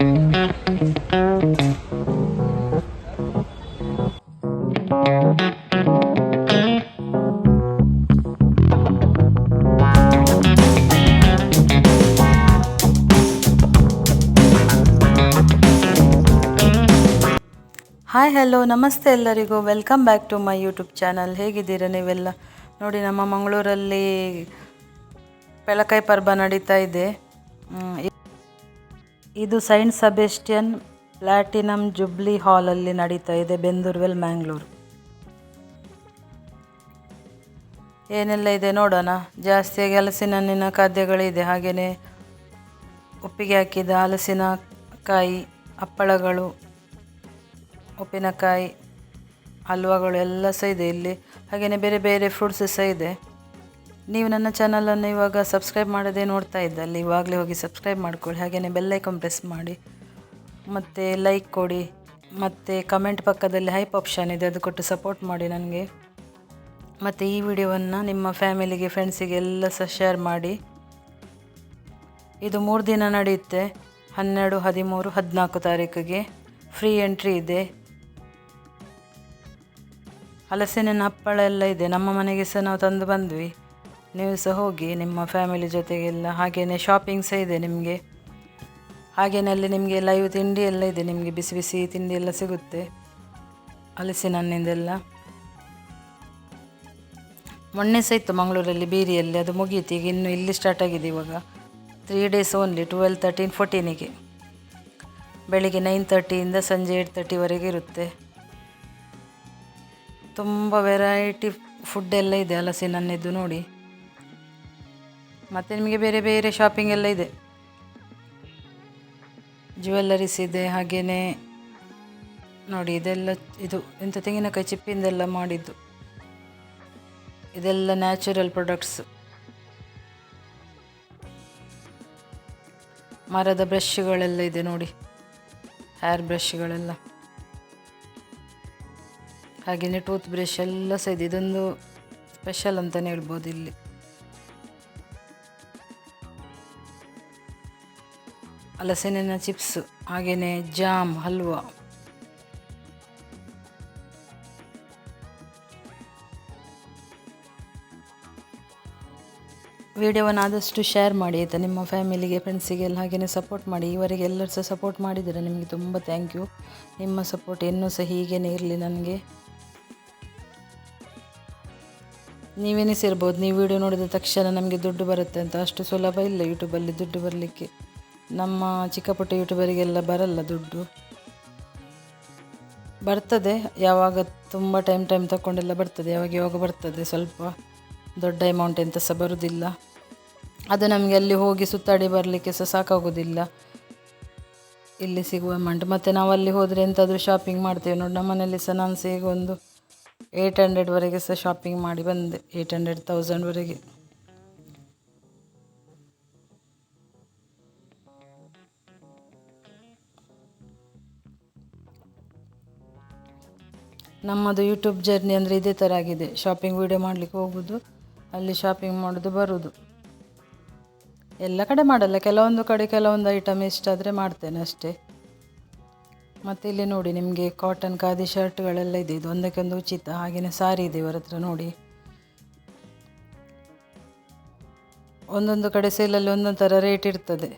Hi hello ನಮಸ್ತೆ ಎಲ್ಲರಿಗೂ, welcome back to my YouTube channel. ಹೇಗಿದ್ದೀರಾ ನೀವೆಲ್ಲ? ನೋಡಿ, ನಮ್ಮ ಮಂಗಳೂರಲ್ಲಿ ಪೆಳಕಾಯಿ ಪರ್ವ ನಡೀತಾ ಇದೆ. ಇದು ಸೈಂಟ್ ಸೆಬಾಸ್ಟಿಯನ್ ಪ್ಲಾಟಿನಮ್ ಜುಬ್ಲಿ ಹಾಲಲ್ಲಿ ನಡೀತಾ ಇದೆ, ಬೆಂದೂರ್ವೆಲ್, ಮ್ಯಾಂಗ್ಳೂರು. ಏನೆಲ್ಲ ಇದೆ ನೋಡೋಣ. ಜಾಸ್ತಿಯಾಗಿ ಹಲಸಿನ ಹಣ್ಣಿನ ಖಾದ್ಯಗಳಿದೆ, ಹಾಗೆಯೇ ಉಪ್ಪಿಗೆ ಹಾಕಿದ ಹಲಸಿನ ಕಾಯಿ, ಹಪ್ಪಳಗಳು, ಉಪ್ಪಿನಕಾಯಿ, ಹಲ್ವಾಗಳು ಎಲ್ಲ ಸಹ ಇದೆ ಇಲ್ಲಿ. ಹಾಗೆಯೇ ಬೇರೆ ಬೇರೆ ಫ್ರೂಟ್ಸ್ ಸಹ ಇದೆ. ನೀವು ನನ್ನ ಚಾನಲನ್ನು ಇವಾಗ ಸಬ್ಸ್ಕ್ರೈಬ್ ಮಾಡದೆ ನೋಡ್ತಾ ಇದ್ದಲ್ಲಿ ಇವಾಗಲೇ ಹೋಗಿ ಸಬ್ಸ್ಕ್ರೈಬ್ ಮಾಡ್ಕೊಳ್ಳಿ. ಹಾಗೆಯೇ ಬೆಲ್ಲೈಕನ್ ಪ್ರೆಸ್ ಮಾಡಿ, ಮತ್ತು ಲೈಕ್ ಕೊಡಿ, ಮತ್ತು ಕಮೆಂಟ್ ಪಕ್ಕದಲ್ಲಿ ಹೈಪ್ ಆಪ್ಷನ್ ಇದೆ, ಅದು ಕೊಟ್ಟು ಸಪೋರ್ಟ್ ಮಾಡಿ ನನಗೆ. ಮತ್ತು ಈ ವಿಡಿಯೋವನ್ನು ನಿಮ್ಮ ಫ್ಯಾಮಿಲಿಗೆ, ಫ್ರೆಂಡ್ಸಿಗೆ ಎಲ್ಲ ಸಹ ಶೇರ್ ಮಾಡಿ. ಇದು 3 ದಿನ ನಡೆಯುತ್ತೆ. 12, 13, 14 ತಾರೀಕಿಗೆ ಫ್ರೀ ಎಂಟ್ರಿ ಇದೆ. ಹಲಸಿನ ಹಪ್ಪಳ ಎಲ್ಲ ಇದೆ. ನಮ್ಮ ಮನೆಗೆ ಸಹ ನಾವು ತಂದು ಬಂದ್ವಿ. ನೀವು ಸಹ ಹೋಗಿ ನಿಮ್ಮ ಫ್ಯಾಮಿಲಿ ಜೊತೆಗೆಲ್ಲ. ಹಾಗೆಯೇ ಶಾಪಿಂಗ್ ಸಹ ಇದೆ ನಿಮಗೆ. ಹಾಗೆಯೇ ಅಲ್ಲಿ ನಿಮಗೆ ಲೈವ್ ತಿಂಡಿ ಎಲ್ಲ ಇದೆ, ನಿಮಗೆ ಬಿಸಿ ಬಿಸಿ ತಿಂಡಿ ಎಲ್ಲ ಸಿಗುತ್ತೆ ಹಲಸಿನ ಹಣ್ಣಿಂದೆಲ್ಲ. ಮೊನ್ನೆ ಸಹ ಇತ್ತು ಮಂಗಳೂರಲ್ಲಿ ಬೀರಿಯಲ್ಲಿ, ಅದು ಮುಗೀತು. ಈಗ ಇನ್ನು ಇಲ್ಲಿ ಸ್ಟಾರ್ಟ್ ಆಗಿದೆ ಇವಾಗ. 3 days ಓನ್ಲಿ, 12, 13, 14ಗೆ ಬೆಳಿಗ್ಗೆ 9:30 ಸಂಜೆ 8:30ವರೆಗೆ ಇರುತ್ತೆ. ತುಂಬ ವೆರೈಟಿ ಫುಡ್ ಎಲ್ಲ ಇದೆ ಹಲಸಿನ ಹಣ್ಣಿದ್ದು ನೋಡಿ. ಮತ್ತು ನಿಮಗೆ ಬೇರೆ ಬೇರೆ ಶಾಪಿಂಗ್ ಎಲ್ಲ ಇದೆ, ಜ್ಯುವೆಲ್ಲರೀಸ್ ಇದೆ. ಹಾಗೆಯೇ ನೋಡಿ, ಇದೆಲ್ಲ ಇದು ಎಂಥ ತೆಂಗಿನಕಾಯಿ ಚಿಪ್ಪಿಂದೆಲ್ಲ ಮಾಡಿದ್ದು, ಇದೆಲ್ಲ ನ್ಯಾಚುರಲ್ ಪ್ರಾಡಕ್ಟ್ಸ್. ಮರದ ಬ್ರಷ್ಗಳೆಲ್ಲ ಇದೆ ನೋಡಿ, ಹೇರ್ ಬ್ರಷ್ಗಳೆಲ್ಲ. ಹಾಗೆಯೇ ಟೂತ್ ಬ್ರಷ್ ಎಲ್ಲ ಸಹ ಇದೆ. ಇದೊಂದು ಸ್ಪೆಷಲ್ ಅಂತಲೇ ಹೇಳ್ಬೋದು ಇಲ್ಲಿ. ಹಲಸಿನ ಚಿಪ್ಸ್, ಹಾಗೆಯೇ ಜಾಮ್, ಹಲ್ವಾ. ವಿಡಿಯೋವನ್ನು ಆದಷ್ಟು ಶೇರ್ ಮಾಡಿ ಆಯಿತಾ, ನಿಮ್ಮ ಫ್ಯಾಮಿಲಿಗೆ, ಫ್ರೆಂಡ್ಸಿಗೆಲ್ಲ. ಹಾಗೆಯೇ ಸಪೋರ್ಟ್ ಮಾಡಿ. ಇವರಿಗೆ ಎಲ್ಲರೂ ಸಹ ಸಪೋರ್ಟ್ ಮಾಡಿದ್ದೀರಾ, ನಿಮಗೆ ತುಂಬ ಥ್ಯಾಂಕ್ ಯು. ನಿಮ್ಮ ಸಪೋರ್ಟ್ ಇನ್ನೂ ಸಹ ಹೀಗೇ ಇರಲಿ ನನಗೆ. ನೀವೆನಿಸಿರ್ಬೋದು, ನೀವು ವಿಡಿಯೋ ನೋಡಿದ ತಕ್ಷಣ ನಮಗೆ ದುಡ್ಡು ಬರುತ್ತೆ ಅಂತ. ಅಷ್ಟು ಸುಲಭ ಇಲ್ಲ ಯೂಟ್ಯೂಬಲ್ಲಿ ದುಡ್ಡು ಬರಲಿಕ್ಕೆ. ನಮ್ಮ ಚಿಕ್ಕ ಪುಟ್ಟ ಯೂಟ್ಯೂಬರಿಗೆಲ್ಲ ಬರಲ್ಲ ದುಡ್ಡು. ಬರ್ತದೆ ಯಾವಾಗ, ತುಂಬ ಟೈಮ್ ತಗೊಂಡೆಲ್ಲ ಬರ್ತದೆ, ಯಾವಾಗ ಬರ್ತದೆ. ಸ್ವಲ್ಪ ದೊಡ್ಡ ಅಮೌಂಟ್ ಎಂತ ಸಹ ಬರೋದಿಲ್ಲ. ಅದು ನಮಗೆ ಅಲ್ಲಿ ಹೋಗಿ ಸುತ್ತಾಡಿ ಬರಲಿಕ್ಕೆ ಸಹ ಸಾಕಾಗೋದಿಲ್ಲ ಇಲ್ಲಿ ಸಿಗುವ ಅಮೌಂಟ್. ಮತ್ತು ನಾವು ಅಲ್ಲಿ ಹೋದರೆ ಎಂತಾದರೂ ಶಾಪಿಂಗ್ ಮಾಡ್ತೇವೆ ನೋಡಿ. ನಮ್ಮ ಮನೇಲಿ ಸಹ ನಾನು ಸಹ ಈಗ ಒಂದು 800ವರೆಗೆ ಸಹ ಶಾಪಿಂಗ್ ಮಾಡಿ ಬಂದೆ, 800, 1000ವರೆಗೆ. ನಮ್ಮದು ಯೂಟ್ಯೂಬ್ ಜರ್ನಿ ಅಂದರೆ ಇದೇ ಥರ ಆಗಿದೆ. ಶಾಪಿಂಗ್ ವಿಡಿಯೋ ಮಾಡಲಿಕ್ಕೆ ಹೋಗೋದು, ಅಲ್ಲಿ ಶಾಪಿಂಗ್ ಮಾಡೋದು, ಬರೋದು. ಎಲ್ಲ ಕಡೆ ಮಾಡಲ್ಲ, ಕೆಲವೊಂದು ಕಡೆ ಕೆಲವೊಂದು ಐಟಮ್ ಇಷ್ಟಾದರೆ ಮಾಡ್ತೇನೆ ಅಷ್ಟೇ. ಮತ್ತು ಇಲ್ಲಿ ನೋಡಿ, ನಿಮಗೆ ಕಾಟನ್ ಖಾದಿ ಶರ್ಟ್ಗಳೆಲ್ಲ ಇದೆ. ಇದು ಒಂದಕ್ಕೊಂದು ಉಚಿತ. ಹಾಗೆಯೇ ಸಾರಿ ಇದೆ ಇವರ ಹತ್ರ ನೋಡಿ. ಒಂದೊಂದು ಕಡೆ ಸೇಲಲ್ಲಿ ಒಂದೊಂದು ಥರ ರೇಟ್ ಇರ್ತದೆ.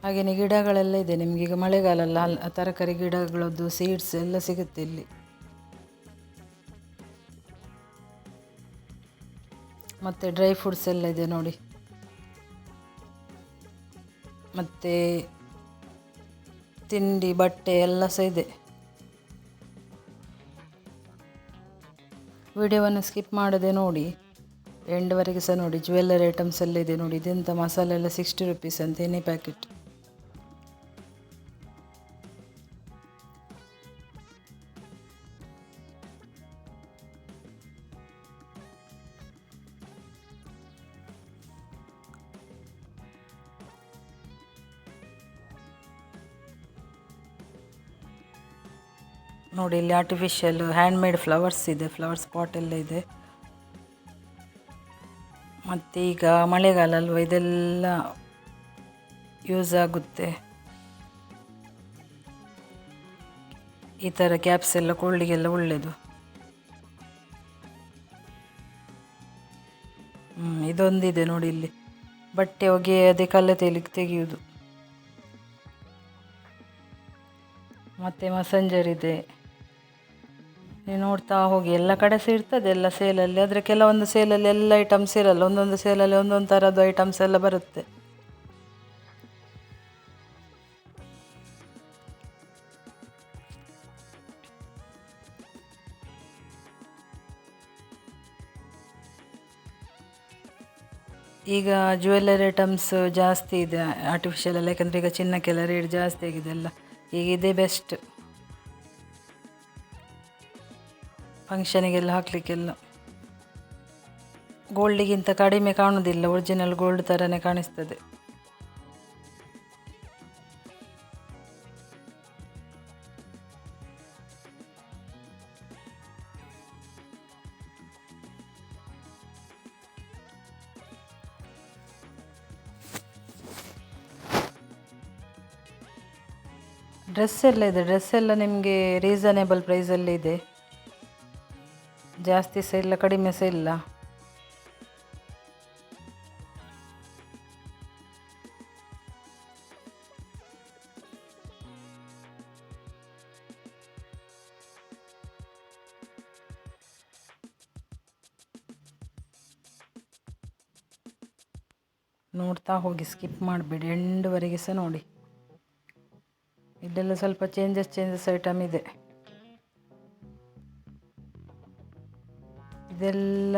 ಹಾಗೆಯೇ ಗಿಡಗಳೆಲ್ಲ ಇದೆ ನಿಮಗೆ. ಈಗ ಮಳೆಗಾಲ ಅಲ್ಲ, ತರಕಾರಿ ಗಿಡಗಳದ್ದು ಸೀಡ್ಸ್ ಎಲ್ಲ ಸಿಗುತ್ತೆ ಇಲ್ಲಿ. ಮತ್ತು ಡ್ರೈ ಫ್ರೂಟ್ಸ್ ಎಲ್ಲ ಇದೆ ನೋಡಿ. ಮತ್ತು ತಿಂಡಿ, ಬಟ್ಟೆ ಎಲ್ಲ ಸಹ ಇದೆ. ವಿಡಿಯೋವನ್ನು ಸ್ಕಿಪ್ ಮಾಡದೆ ನೋಡಿ, ಎಂಡ್ವರೆಗೆ ಸಹ ನೋಡಿ. ಜ್ಯುವೆಲ್ಲರಿ ಐಟಮ್ಸ್ ಎಲ್ಲ ಇದೆ ನೋಡಿ. ಇದೆಂಥ ಮಸಾಲೆ ಎಲ್ಲ 60 rupees ಅಂತ ಏನೇ ಪ್ಯಾಕೆಟ್. ನೋಡಿ, ಇಲ್ಲಿ ಆರ್ಟಿಫಿಷಿಯಲ್ ಹ್ಯಾಂಡ್ಮೇಡ್ ಫ್ಲವರ್ಸ್ ಇದೆ, ಫ್ಲವರ್ಸ್ ಪಾಟ್ ಎಲ್ಲ ಇದೆ. ಮತ್ತು ಈಗ ಮಳೆಗಾಲ ಅಲ್ವ, ಇದೆಲ್ಲ ಯೂಸ್ ಆಗುತ್ತೆ. ಈ ಥರ ಕ್ಯಾಪ್ಸ್ ಎಲ್ಲ ಕೊಳ್ಳಿಗೆಲ್ಲ ಒಳ್ಳೆಯದು. ಇದೊಂದಿದೆ ನೋಡಿ ಇಲ್ಲಿ, ಬಟ್ಟೆ ಒಗೆಯದೆ ಕಲ್ಲು ತೆಗೆಯುವುದು. ಮತ್ತು ಮಸಂಜರ್ ಇದೆ. ನೀವು ನೋಡ್ತಾ ಹೋಗಿ, ಎಲ್ಲ ಕಡೆ ಸಹ ಇರ್ತದೆ ಎಲ್ಲ ಸೇಲಲ್ಲಿ. ಆದರೆ ಕೆಲವೊಂದು ಸೇಲಲ್ಲಿ ಎಲ್ಲ ಐಟಮ್ಸ್ ಇರಲ್ಲ, ಒಂದೊಂದು ಸೇಲಲ್ಲಿ ಒಂದೊಂದು ಥರದ್ದು ಐಟಮ್ಸ್ ಎಲ್ಲ ಬರುತ್ತೆ. ಈಗ ಜ್ಯುವೆಲ್ಲರಿ ಐಟಮ್ಸ್ ಜಾಸ್ತಿ ಇದೆ ಆರ್ಟಿಫಿಷಿಯಲ್ ಎಲ್ಲ, ಯಾಕಂದರೆ ಈಗ ಚಿನ್ನಕ್ಕೆಲ್ಲ ರೇಟ್ ಜಾಸ್ತಿ ಆಗಿದೆ ಅಲ್ಲ. ಈಗ ಇದೇ ಬೆಸ್ಟ್ ಫಂಕ್ಷನಿಗೆಲ್ಲ ಹಾಕಲಿಕ್ಕೆಲ್ಲ. ಗೋಲ್ಡಿಗಿಂತ ಕಡಿಮೆ ಕಾಣೋದಿಲ್ಲ, ಒರಿಜಿನಲ್ ಗೋಲ್ಡ್ ಥರನೇ ಕಾಣಿಸ್ತದೆ. ಡ್ರೆಸ್ ಎಲ್ಲ ಇದೆ, ಡ್ರೆಸ್ ಎಲ್ಲ ನಿಮಗೆ ರೀಸನೇಬಲ್ ಪ್ರೈಸಲ್ಲಿ ಇದೆ, ಜಾಸ್ತಿ ಸಹ ಇಲ್ಲ ಕಡಿಮೆ ಸಹ ಇಲ್ಲ. ನೋಡ್ತಾ ಹೋಗಿ, ಸ್ಕಿಪ್ ಮಾಡಬೇಡಿ, ಎಂಡ್ವರೆಗೆ ಸಹ ನೋಡಿ. ಇದೆಲ್ಲ ಸ್ವಲ್ಪ ಚೇಂಜಸ್ ಐಟಮ್ ಇದೆ. ಇದೆಲ್ಲ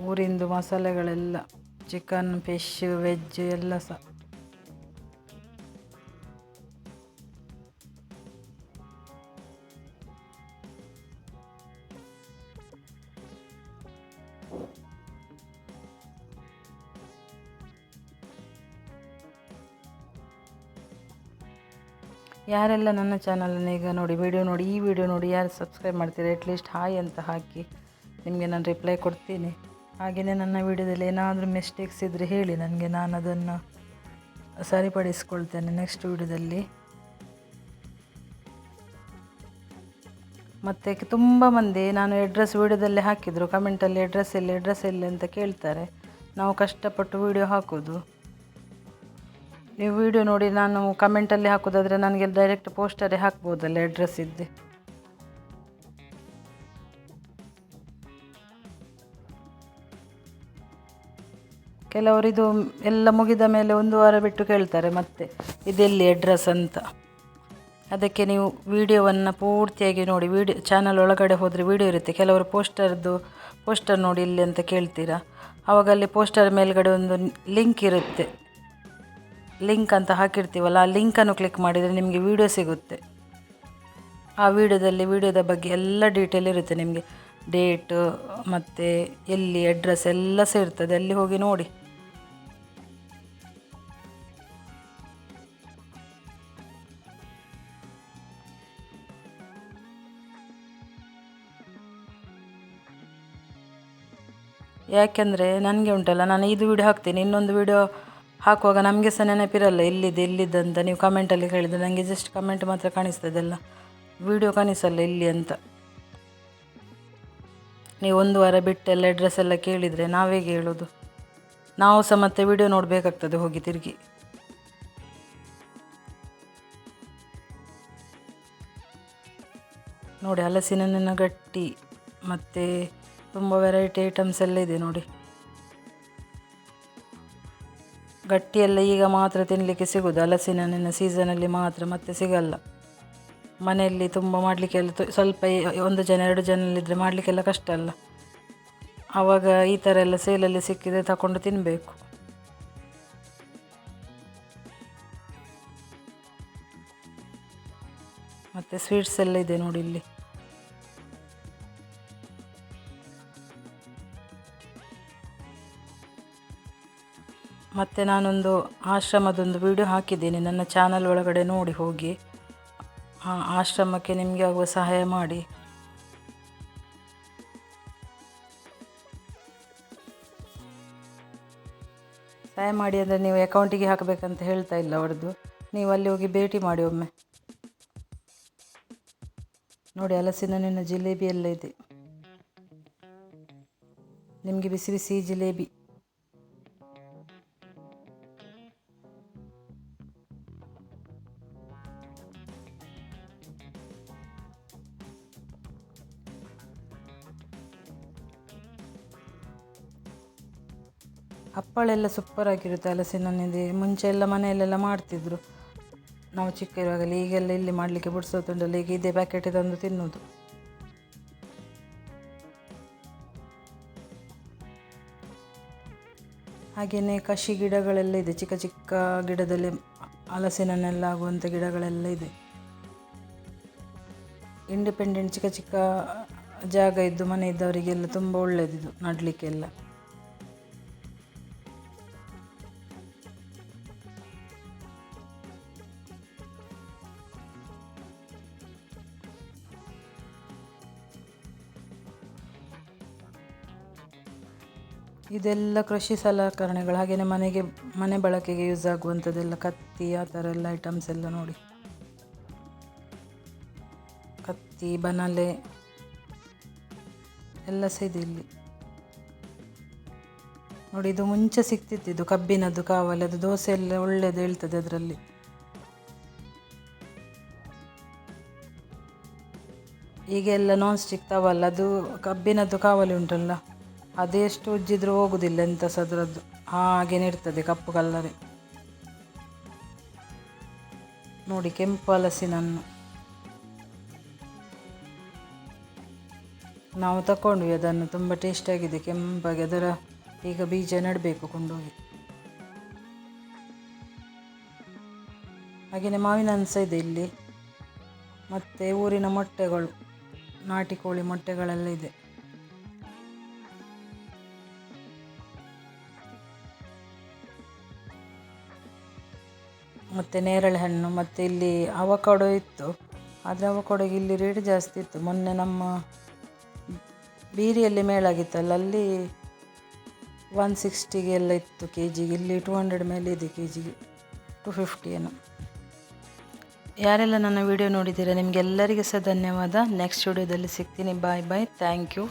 ಊರಿಂದು ಮಸಾಲೆಗಳೆಲ್ಲ, ಚಿಕನ್, ಫಿಶ್, ವೆಜ್ ಎಲ್ಲ ಸಹ. ಯಾರೆಲ್ಲ ನನ್ನ ಚಾನಲನ್ನು ಈಗ ನೋಡಿ, ಈ ವಿಡಿಯೋ ನೋಡಿ ಯಾರು ಸಬ್ಸ್ಕ್ರೈಬ್ ಮಾಡ್ತೀರಾ, ಅಟ್ಲೀಸ್ಟ್ ಹಾಯ್ ಅಂತ ಹಾಕಿ, ನಿಮಗೆ ನಾನು ರಿಪ್ಲೈ ಕೊಡ್ತೀನಿ. ಹಾಗೆಯೇ ನನ್ನ ವಿಡಿಯೋದಲ್ಲಿ ಏನಾದರೂ ಮಿಸ್ಟೇಕ್ಸ್ ಇದ್ದರೆ ಹೇಳಿ ನನಗೆ, ನಾನು ಅದನ್ನು ಸರಿಪಡಿಸ್ಕೊಳ್ತೇನೆ ನೆಕ್ಸ್ಟ್ ವಿಡಿಯೋದಲ್ಲಿ. ಮತ್ತು ತುಂಬ ಮಂದಿ ನಾನು ಅಡ್ರೆಸ್ ವಿಡಿಯೋದಲ್ಲೇ ಹಾಕಿದರು, ಕಮೆಂಟಲ್ಲಿ ಅಡ್ರೆಸ್ ಎಲ್ಲಿ ಅಂತ ಕೇಳ್ತಾರೆ. ನಾವು ಕಷ್ಟಪಟ್ಟು ವಿಡಿಯೋ ಹಾಕೋದು. ನೀವು ವಿಡಿಯೋ ನೋಡಿ ನಾನು ಕಮೆಂಟಲ್ಲಿ ಹಾಕೋದಾದರೆ ನನಗೆ ಡೈರೆಕ್ಟ್ ಪೋಸ್ಟರೇ ಹಾಕ್ಬೋದಲ್ಲ ಅಡ್ರೆಸ್ ಇದ್ದೆ. ಕೆಲವರು ಇದು ಎಲ್ಲ ಮುಗಿದ ಮೇಲೆ 1 ವಾರ ಬಿಟ್ಟು ಕೇಳ್ತಾರೆ ಮತ್ತೆ ಇದೆಲ್ಲಿ ಅಡ್ರೆಸ್ ಅಂತ. ಅದಕ್ಕೆ ನೀವು ವಿಡಿಯೋವನ್ನು ಪೂರ್ತಿಯಾಗಿ ನೋಡಿ. ಚಾನಲ್ ಒಳಗಡೆ ಹೋದರೆ ವಿಡಿಯೋ ಇರುತ್ತೆ, ಕೆಲವರು ಪೋಸ್ಟರ್ ನೋಡಿ ಇಲ್ಲಿ ಅಂತ ಕೇಳ್ತೀರಾ. ಆವಾಗ ಅಲ್ಲಿ ಪೋಸ್ಟರ್ ಮೇಲ್ಗಡೆ ಒಂದು ಲಿಂಕ್ ಇರುತ್ತೆ, ಲಿಂಕ್ ಅಂತ ಹಾಕಿರ್ತೀವಲ್ಲ, ಆ ಲಿಂಕನ್ನು ಕ್ಲಿಕ್ ಮಾಡಿದರೆ ನಿಮಗೆ ವಿಡಿಯೋ ಸಿಗುತ್ತೆ. ಆ ವಿಡಿಯೋದ ಬಗ್ಗೆ ಎಲ್ಲ ಡೀಟೇಲ್ ಇರುತ್ತೆ ನಿಮಗೆ, ಡೇಟ್ ಮತ್ತು ಎಲ್ಲಿ ಅಡ್ರೆಸ್ ಎಲ್ಲ ಸೇರ್ತದೆ, ಅಲ್ಲಿ ಹೋಗಿ ನೋಡಿ. ಯಾಕೆಂದರೆ ನನಗೆ ಉಂಟಲ್ಲ, ನಾನು ಇದು ವಿಡಿಯೋ ಹಾಕ್ತೀನಿ, ಇನ್ನೊಂದು ವಿಡಿಯೋ ಹಾಕುವಾಗ ನಮಗೆ ಸಹ ನೆನಪಿರಲ್ಲ ಎಲ್ಲಿದ್ದಂತ. ನೀವು ಕಮೆಂಟಲ್ಲಿ ಕೇಳಿದರೆ ನನಗೆ ಜಸ್ಟ್ ಕಮೆಂಟ್ ಮಾತ್ರ ಕಾಣಿಸ್ತದಲ್ಲ, ವಿಡಿಯೋ ಕಾಣಿಸಲ್ಲ ಎಲ್ಲಿ ಅಂತ. ನೀವು 1 ವಾರ ಬಿಟ್ಟೆಲ್ಲ ಅಡ್ರೆಸ್ ಎಲ್ಲ ಕೇಳಿದರೆ ನಾವೇಗೆ ಹೇಳೋದು? ನಾವು ಸಹ ಮತ್ತೆ ವಿಡಿಯೋ ನೋಡಬೇಕಾಗ್ತದೆ ಹೋಗಿ ತಿರುಗಿ. ನೋಡಿ, ಹಲಸಿನ ಹಣ್ಣಿನ ಗಟ್ಟಿ ಮತ್ತು ತುಂಬ ವೆರೈಟಿ ಐಟಮ್ಸ್ ಎಲ್ಲ ಇದೆ ನೋಡಿ. ಗಟ್ಟಿಯೆಲ್ಲ ಈಗ ಮಾತ್ರ ತಿನ್ನಲಿಕ್ಕೆ ಸಿಗೋದು, ಹಲಸಿನ ಹಣ್ಣಿನ ಸೀಸನಲ್ಲಿ ಮಾತ್ರ, ಮತ್ತೆ ಸಿಗಲ್ಲ. ಮನೆಯಲ್ಲಿ ತುಂಬ ಮಾಡಲಿಕ್ಕೆಲ್ಲ ಸ್ವಲ್ಪ 1 ಜನ 2 ಜನಲ್ಲಿದ್ದರೆ ಮಾಡಲಿಕ್ಕೆಲ್ಲ ಕಷ್ಟ ಅಲ್ಲ. ಆವಾಗ ಈ ಥರ ಎಲ್ಲ ಸೇಲಲ್ಲಿ ಸಿಕ್ಕಿದರೆ ತಗೊಂಡು ತಿನ್ನಬೇಕು. ಮತ್ತು ಸ್ವೀಟ್ಸ್ ಎಲ್ಲ ಇದೆ ನೋಡಿ ಇಲ್ಲಿ. ಮತ್ತು ನಾನೊಂದು ಆಶ್ರಮದೊಂದು ವಿಡಿಯೋ ಹಾಕಿದ್ದೀನಿ ನನ್ನ ಚಾನಲ್ ಒಳಗಡೆ, ನೋಡಿ ಹೋಗಿ. ಆ ಆಶ್ರಮಕ್ಕೆ ನಿಮಗೆ ಆಗುವ ಸಹಾಯ ಮಾಡಿ. ಸಹಾಯ ಮಾಡಿ ಅಂದರೆ ನೀವು ಅಕೌಂಟಿಗೆ ಹಾಕಬೇಕಂತ ಹೇಳ್ತಾ ಇಲ್ಲ ಅವ್ರದ್ದು, ನೀವು ಅಲ್ಲಿ ಹೋಗಿ ಭೇಟಿ ಮಾಡಿ ಒಮ್ಮೆ. ನೋಡಿ ಹಲಸಿನ ಹಣ್ಣಿನ ಜಿಲೇಬಿ ಎಲ್ಲ ಇದೆ, ನಿಮಗೆ ಬಿಸಿ ಬಿಸಿ ಜಿಲೇಬಿ. ಹಪ್ಪಳ ಎಲ್ಲ ಸೂಪರ್ ಆಗಿರುತ್ತೆ ಹಲಸಿನ ಹಣ್ಣಿದೆ. ಮುಂಚೆ ಎಲ್ಲ ಮನೆಯಲ್ಲೆಲ್ಲ ಮಾಡ್ತಿದ್ರು ನಾವು ಚಿಕ್ಕ ಇರುವಾಗಲೇ. ಈಗೆಲ್ಲ ಇಲ್ಲಿ ಮಾಡಲಿಕ್ಕೆ ಬಿಡಿಸೋದುಂಟಲ್ಲ, ಈಗ ಇದೇ ಪ್ಯಾಕೆಟ್ ತಂದು ತಿನ್ನೋದು. ಹಾಗೆಯೇ ಕಷಿ ಗಿಡಗಳೆಲ್ಲ ಇದೆ, ಚಿಕ್ಕ ಚಿಕ್ಕ ಗಿಡದಲ್ಲಿ ಹಲಸಿನ ಹಣ್ಣೆಲ್ಲ ಆಗುವಂಥ ಗಿಡಗಳೆಲ್ಲ ಇದೆ. ಇಂಡಿಪೆಂಡೆಂಟ್ ಚಿಕ್ಕ ಚಿಕ್ಕ ಜಾಗ ಇದ್ದು ಮನೆ ಇದ್ದವರಿಗೆಲ್ಲ ತುಂಬ ಒಳ್ಳೆಯದಿದು ನಡಲಿಕ್ಕೆಲ್ಲ. ಇದೆಲ್ಲ ಕೃಷಿ ಸಲಕರಣೆಗಳು, ಹಾಗೆಯೇ ಮನೆ ಬಳಕೆಗೆ ಯೂಸ್ ಆಗುವಂಥದ್ದೆಲ್ಲ ಕತ್ತಿ, ಆ ಥರ ಎಲ್ಲ ಐಟಮ್ಸ್ ಎಲ್ಲ ನೋಡಿ. ಕತ್ತಿ, ಬನಲೆ ಎಲ್ಲ ಸಹ ಇದೆ ಇಲ್ಲಿ ನೋಡಿ. ಇದು ಮುಂಚೆ ಸಿಗ್ತಿತ್ತು, ಇದು ಕಬ್ಬಿನದ್ದು ಕಾವಲಿ, ಅದು ದೋಸೆ ಎಲ್ಲ ಒಳ್ಳೆಯದು ಹೇಳ್ತದೆ ಅದರಲ್ಲಿ. ಈಗೆಲ್ಲ ನಾನ್ ಸ್ಟಿಕ್ ತವಲ್ಲ, ಅದು ಕಬ್ಬಿನದ್ದು ಕಾವಲಿ ಉಂಟಲ್ಲ, ಅದೆಷ್ಟು ಉಜ್ಜಿದ್ರೂ ಹೋಗುದಿಲ್ಲ ಎಂತ ಸಹ ಅದರದ್ದು, ಹಾಗೇನೆ ಇರ್ತದೆ ಕಪ್ಪು ಕಲ್ಲರೆ. ನೋಡಿ ಕೆಂಪು ಹಲಸಿನ ಹಣ್ಣು ನಾವು ತಗೊಂಡ್ವಿ ಅದನ್ನು, ತುಂಬ ಟೇಸ್ಟಾಗಿದೆ, ಕೆಂಪಾಗಿ. ಅದರ ಈಗ ಬೀಜ ನೆಡಬೇಕು ಕೊಂಡೋಗಿ. ಹಾಗೆಯೇ ಮಾವಿನ ಹಣ್ಣು ಸಹ ಇದೆ ಇಲ್ಲಿ. ಮತ್ತು ಊರಿನ ಮೊಟ್ಟೆಗಳು, ನಾಟಿ ಕೋಳಿ ಮೊಟ್ಟೆಗಳೆಲ್ಲ ಇದೆ. ಮತ್ತು ನೇರಳೆ ಹಣ್ಣು. ಮತ್ತು ಇಲ್ಲಿ ಅವಕಾಡೊ ಇತ್ತು, ಆದರೆ ಅವಕಾಡೊಗೆ ಇಲ್ಲಿ ರೇಟ್ ಜಾಸ್ತಿ ಇತ್ತು. ಮೊನ್ನೆ ನಮ್ಮ ಬೀರಿಯಲ್ಲಿ ಮೇಳಾಗಿತ್ತಲ್ಲ, ಅಲ್ಲಿ 160 ಎಲ್ಲ ಇತ್ತು KGಗೆ. ಇಲ್ಲಿ 200 ಮೇಲೆ ಇದೆ KGಗೆ, 250 ಏನೋ. ಯಾರೆಲ್ಲ ನನ್ನ ವಿಡಿಯೋ ನೋಡಿದ್ದೀರಾ ನಿಮಗೆಲ್ಲರಿಗೂ ಸಹ ಧನ್ಯವಾದ. ನೆಕ್ಸ್ಟ್ ವಿಡಿಯೋದಲ್ಲಿ ಸಿಗ್ತೀನಿ. ಬಾಯ್ ಬಾಯ್, ಥ್ಯಾಂಕ್ ಯು.